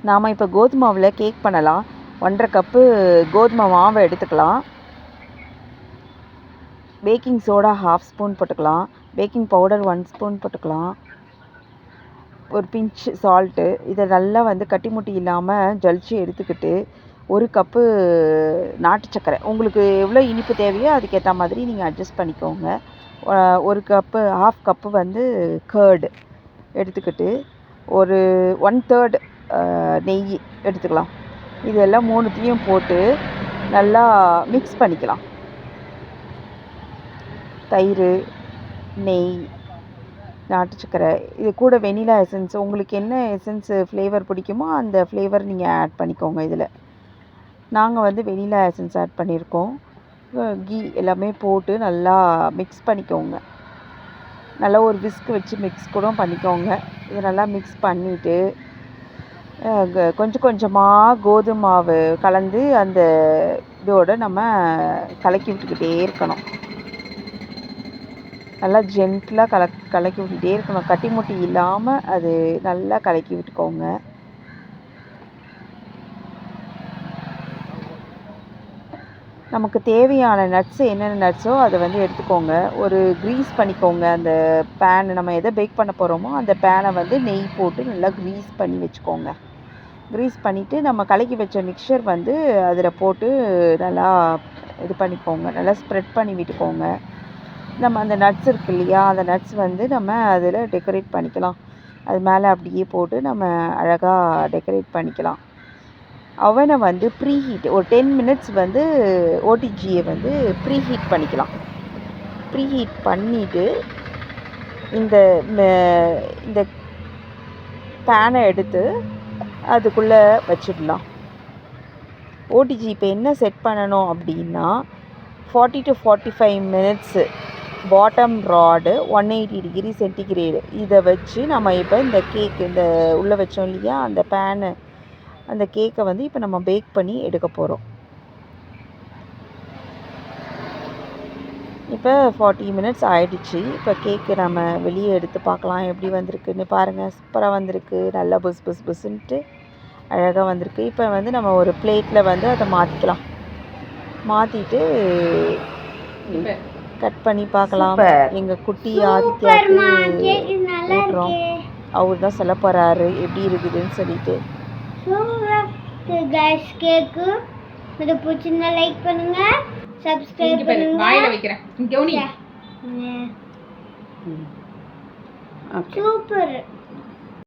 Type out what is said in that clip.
நாம் இப்போ கோதுமை மாவில் கேக் பண்ணலாம். 1.5 கப்பு கோதுமை மாவை எடுத்துக்கலாம். பேக்கிங் சோடா 1/2 ஸ்பூன் போட்டுக்கலாம். பேக்கிங் பவுடர் 1 ஸ்பூன் போட்டுக்கலாம். ஒரு பிஞ்ச் சால்ட்டு. இதை நல்லா கட்டி முட்டி இல்லாமல் ஜலிச்சு எடுத்துக்கிட்டு 1 கப்பு நாட்டு சர்க்கரை, உங்களுக்கு எவ்வளோ இனிப்பு தேவையோ அதுக்கேற்ற மாதிரி நீங்கள் அட்ஜஸ்ட் பண்ணிக்கோங்க. 1 கப்பு 1/2 கப்பு கர்டு எடுத்துக்கிட்டு ஒரு 1/3 நெய் எடுத்துக்கலாம். இதெல்லாம் 3த்தையும் போட்டு நல்லா மிக்ஸ் பண்ணிக்கலாம். தயிர், நெய், நாட்டு சர்க்கரை, இது கூட வெனிலா எசன்ஸ், உங்களுக்கு என்ன எசன்ஸ் ஃப்ளேவர் பிடிக்குமோ அந்த ஃப்ளேவர் நீங்கள் ஆட் பண்ணிக்கோங்க. இதில் நாங்கள் வெனிலா எசன்ஸ் ஆட் பண்ணியிருக்கோம். கீ எல்லாமே போட்டு நல்லா மிக்ஸ் பண்ணிக்கோங்க. நல்லா ஒரு விஸ்க் வச்சு மிக்ஸ் கூட பண்ணிக்கோங்க. இதை நல்லா மிக்ஸ் பண்ணிவிட்டு கொஞ்சம் கொஞ்சமாக கோதுமை மாவு கலந்து அந்த இதோடு நம்ம கலக்கி விட்டுக்கிட்டே இருக்கணும். நல்லா ஜென்டிலாக கலக்கி விட்டுக்கிட்டே இருக்கணும். கட்டி முட்டி இல்லாமல் அது நல்லா கலக்கி விட்டுக்கோங்க. நமக்கு தேவையான நட்ஸு என்னென்ன நட்ஸோ அதை எடுத்துக்கோங்க. ஒரு க்ரீஸ் பண்ணிக்கோங்க. அந்த பேன் நம்ம எதை பேக் பண்ண போகிறோமோ அந்த பேனை நெய் போட்டு நல்லா க்ரீஸ் பண்ணி வச்சுக்கோங்க. க்ரீஸ் பண்ணிவிட்டு நம்ம கலக்கி வச்ச மிக்சர் அதில் போட்டு நல்லா இது பண்ணிக்கோங்க. நல்லா ஸ்ப்ரெட் பண்ணி விட்டுக்கோங்க. நம்ம அந்த நட்ஸ் இருக்கு இல்லையா, அந்த நட்ஸ் நம்ம அதில் டெக்கரேட் பண்ணிக்கலாம். அது மேலே அப்படியே போட்டு நம்ம அழகாக டெக்கரேட் பண்ணிக்கலாம். அவனை ப்ரீ ஹீட் ஒரு 10 மினிட்ஸ் ஓடிஜியை ப்ரீ ஹீட் பண்ணிக்கலாம். ப்ரீ ஹீட் பண்ணிவிட்டு இந்த பேனை எடுத்து அதுக்குள்ளே வச்சிடலாம். ஓடிஜி இப்போ என்ன செட் பண்ணணும் அப்படின்னா 40 to 45 minutes bottom rod 180 degree centigrade. இதை வச்சு நம்ம இப்போ இந்த கேக் உள்ளே வச்சோம் இல்லையா அந்த பேனு, அந்த கேக்கை இப்போ நம்ம பேக் பண்ணி எடுக்க போகிறோம். இப்போ 40 மினிட்ஸ் ஆகிடுச்சு. இப்போ கேக்கு நம்ம வெளியே எடுத்து பார்க்கலாம் எப்படி வந்திருக்குன்னு. பாருங்கள், சூப்பராக வந்திருக்கு. நல்லா புஸ் புஸ் புஸ்ன்ட்டு அழகாக வந்திருக்கு. இப்போ நம்ம ஒரு பிளேட்டில் அதை மாற்றிக்கலாம். மாற்றிட்டு கட் பண்ணி பார்க்கலாம். எங்கள் குட்டி ஆதித்யாவுக்கு ஊட்டுறோம். அவர் தான் சொல்ல போகிறாரு எப்படி இருக்குதுன்னு சொல்லிட்டு. கேக்கு பிடிச்சிருந்தா லைக் பண்ணுங்க, சப்ஸ்கிரைப் பண்ணுங்க. வாயில வைக்கிறேன். கவுனி. சூப்பர்.